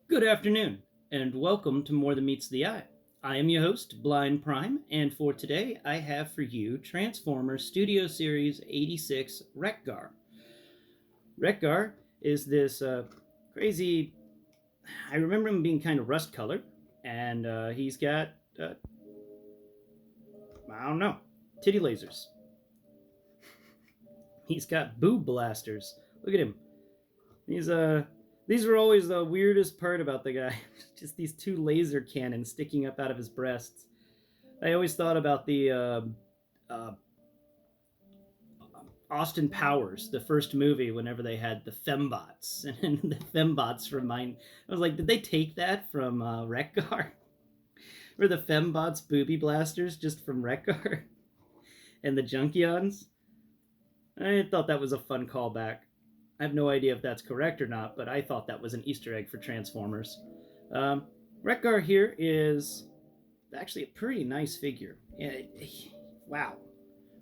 Good afternoon, and welcome to More Than Meets the Eye. I am your host, Blind Prime, and for today I have for you Transformers Studio Series 86 Wreckgar. Wreckgar is this crazy. I remember him being kind of rust colored, and he's got, I don't know, titty lasers. He's got boob blasters. Look at him. These were always the weirdest part about the guy. Just these two laser cannons sticking up out of his breasts. I always thought about the Austin Powers, the first movie, whenever they had the fembots, and the fembots remind. I was like, did they take that from Wreckgar? Were the fembots booby blasters just from Wreckgar? And the Junkions? I thought that was a fun callback. I have no idea if that's correct or not, but I thought that was an Easter egg for Transformers. Wreckgar here is actually a pretty nice figure. Wow.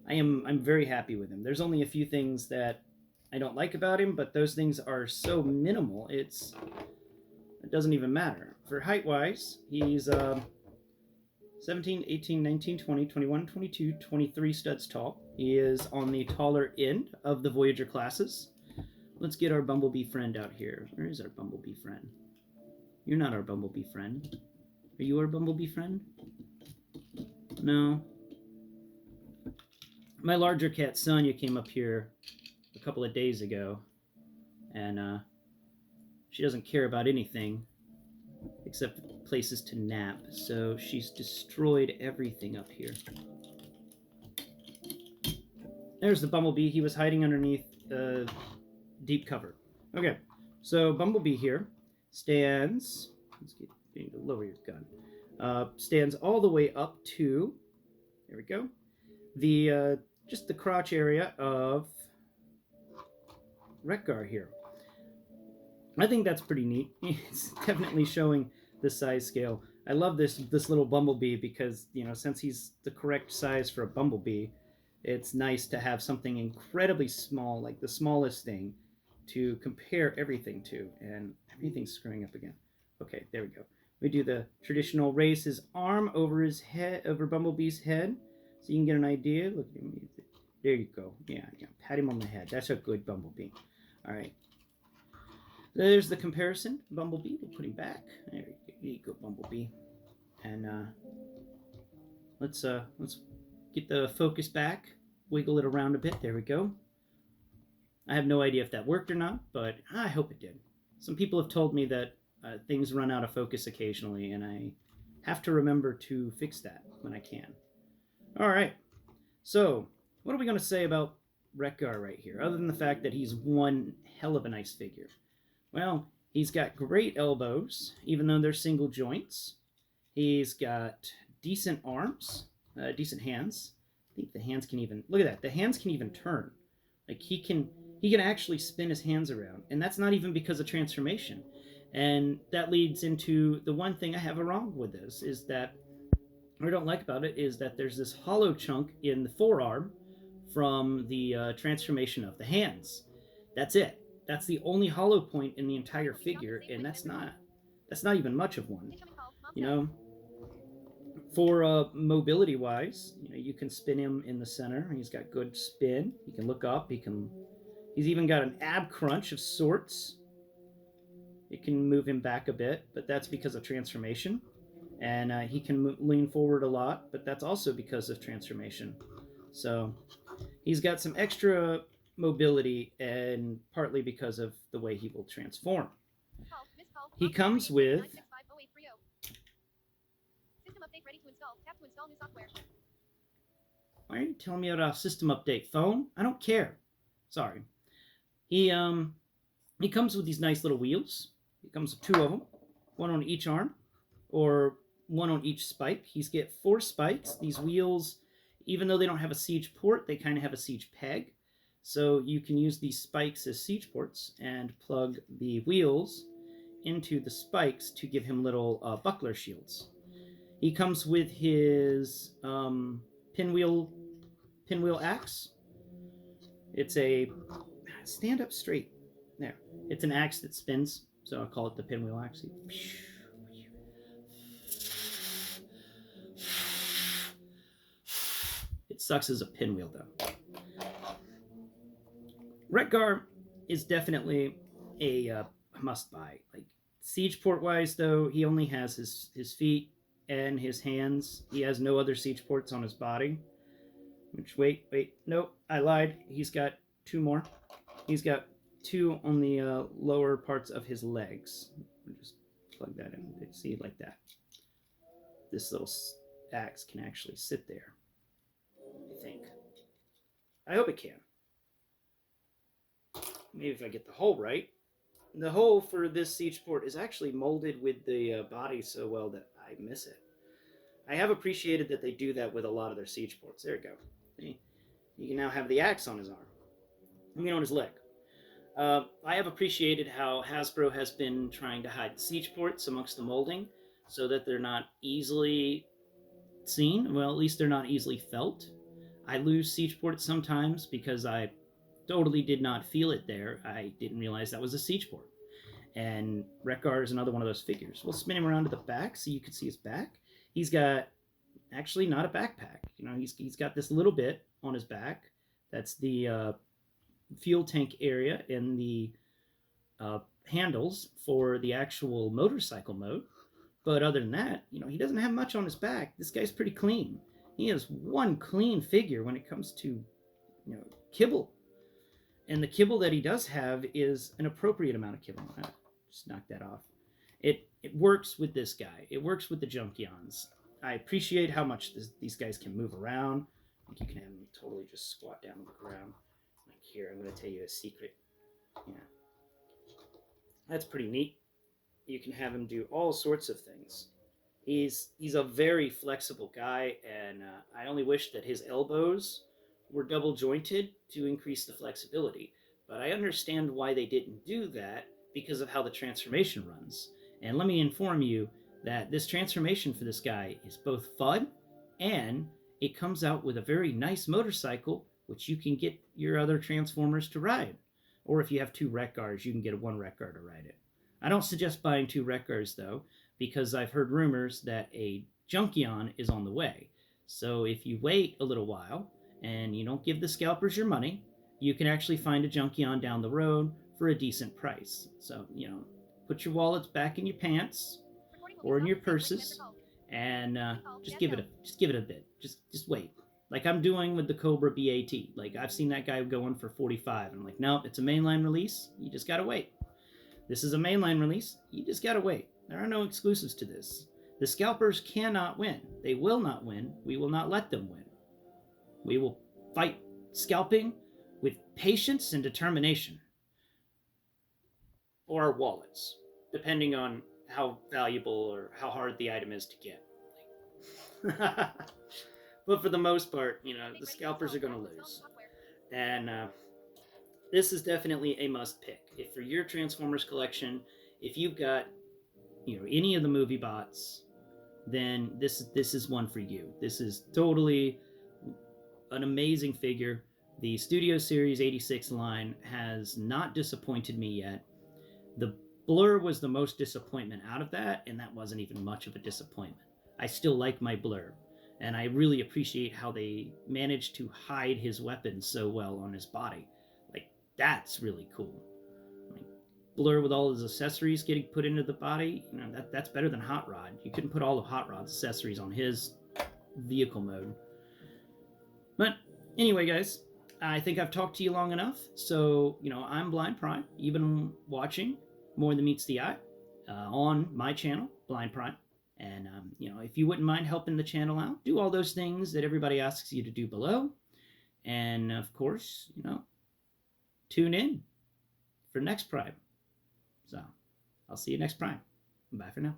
I'm very happy with him. There's only a few things that I don't like about him, but those things are so minimal, it doesn't even matter. For height-wise, he's 17, 18, 19, 20, 21, 22, 23 studs tall. He is on the taller end of the Voyager classes. Let's get our Bumblebee friend out here. Where is our Bumblebee friend? You're not our Bumblebee friend. Are you our Bumblebee friend? No. My larger cat Sonia came up here a couple of days ago, and she doesn't care about anything except places to nap, so she's destroyed everything up here. There's the Bumblebee. He was hiding underneath deep cover. Okay, so Bumblebee here stands. Let's get you to lower your gun. Stands all the way up to. There we go. The just the crotch area of Wreckgar here. I think that's pretty neat. It's definitely showing the size scale. I love this little Bumblebee because, you know, since he's the correct size for a Bumblebee, it's nice to have something incredibly small, like the smallest thing, to compare everything to. And everything's screwing up again. Okay, there we go. We do the traditional raise his arm over his head, over Bumblebee's head, so you can get an idea. Look at him. There you go. Yeah, pat him on the head. That's a good Bumblebee. All right. There's the comparison. Bumblebee. We'll put him back. There you go, Bumblebee. And let's get the focus back. Wiggle it around a bit. There we go. I have no idea if that worked or not, but I hope it did. Some people have told me that things run out of focus occasionally, and I have to remember to fix that when I can. All right. So, what are we going to say about Wreckgar right here, other than the fact that he's one hell of a nice figure? Well, he's got great elbows, even though they're single joints. He's got decent arms, decent hands. I think the hands can even, look at that, the hands can even turn. Like he can actually spin his hands around, and that's not even because of transformation. And that leads into the one thing I have wrong with this, is that, what I don't like about it, is that there's this hollow chunk in the forearm from the transformation of the hands. That's it. That's the only hollow point in the entire figure, and that's not even much of one. You know, for mobility wise, you know, you can spin him in the center. He's got good spin. He can look up. He's even got an ab crunch of sorts. It can move him back a bit, but that's because of transformation. And he can lean forward a lot, but that's also because of transformation. So he's got some extra mobility, and partly because of the way he will transform. He comes with Why are you telling me about a system update? Phone? I don't care. Sorry. He comes with these nice little wheels. He comes with two of them, one on each arm, or one on each spike. He's got 4 spikes. These wheels, even though they don't have a siege port, they kind of have a siege peg. So you can use these spikes as siege ports and plug the wheels into the spikes to give him little buckler shields. He comes with his pinwheel axe. It's a stand up straight. There. It's an axe that spins, so I call it the pinwheel axe. It sucks as a pinwheel, though. Wreckgar is definitely a must-buy. Like, siege port wise, though, he only has his feet and his hands. He has no other siege ports on his body. Which, wait, nope, I lied. He's got two more. He's got two on the lower parts of his legs. I'll just plug that in. See, like that. This little axe can actually sit there. I think. I hope it can. Maybe if I get the hole right. The hole for this siege port is actually molded with the body so well that I miss it. I have appreciated that they do that with a lot of their siege ports. There we go. See? You can now have the axe on his arm. On his leg. I have appreciated how Hasbro has been trying to hide the siege ports amongst the molding so that they're not easily seen. Well, at least they're not easily felt. I lose siege ports sometimes because I totally did not feel it there. I didn't realize that was a siege port. And Wreckgar is another one of those figures. We'll spin him around to the back so you can see his back. He's got actually not a backpack. He's got this little bit on his back. That's the fuel tank area and the handles for the actual motorcycle mode. But other than that, he doesn't have much on his back. This guy's pretty clean. He has one clean figure when it comes to, kibble. And the kibble that he does have is an appropriate amount of kibble. Just knock that off. It works with this guy. It works with the Junkions. I appreciate how much these guys can move around. Like you can have them totally just squat down on the ground. Like here, I'm going to tell you a secret. Yeah, that's pretty neat. You can have him do all sorts of things. He's a very flexible guy, and I only wish that his elbows were double jointed to increase the flexibility. But I understand why they didn't do that because of how the transformation runs. And let me inform you that this transformation for this guy is both fun and it comes out with a very nice motorcycle which you can get your other Transformers to ride. Or if you have two Wreckgars, you can get one Wreckgar to ride it. I don't suggest buying two Wreckgars though, because I've heard rumors that a Junkion is on the way. So if you wait a little while and you don't give the scalpers your money, you can actually find a Junkion down the road for a decent price. So, put your wallets back in your pants or in your purses and just give it a bit. Just wait. Like I'm doing with the Cobra BAT. Like I've seen that guy going for 45 and I'm like, nope, it's a mainline release. You just got to wait. This is a mainline release. You just got to wait. There are no exclusives to this. The scalpers cannot win. They will not win. We will not let them win. We will fight scalping with patience and determination. Or our wallets, depending on how valuable or how hard the item is to get. But for the most part, the scalpers are going to lose. And this is definitely a must pick. If for your Transformers collection, if you've got any of the movie bots, then this is one for you. This is totally an amazing figure. The Studio Series 86 line has not disappointed me yet. The Blur was the most disappointment out of that, and that wasn't even much of a disappointment. I still like my Blur, and I really appreciate how they managed to hide his weapons so well on his body. Like, that's really cool. Like, Blur with all his accessories getting put into the body, that's better than Hot Rod. You couldn't put all of Hot Rod's accessories on his vehicle mode. But anyway, guys, I think I've talked to you long enough. So, I'm Blind Prime. You've been watching More Than Meets the Eye on my channel, Blind Prime. And, if you wouldn't mind helping the channel out, do all those things that everybody asks you to do below. And, of course, tune in for next Prime. So, I'll see you next Prime. Bye for now.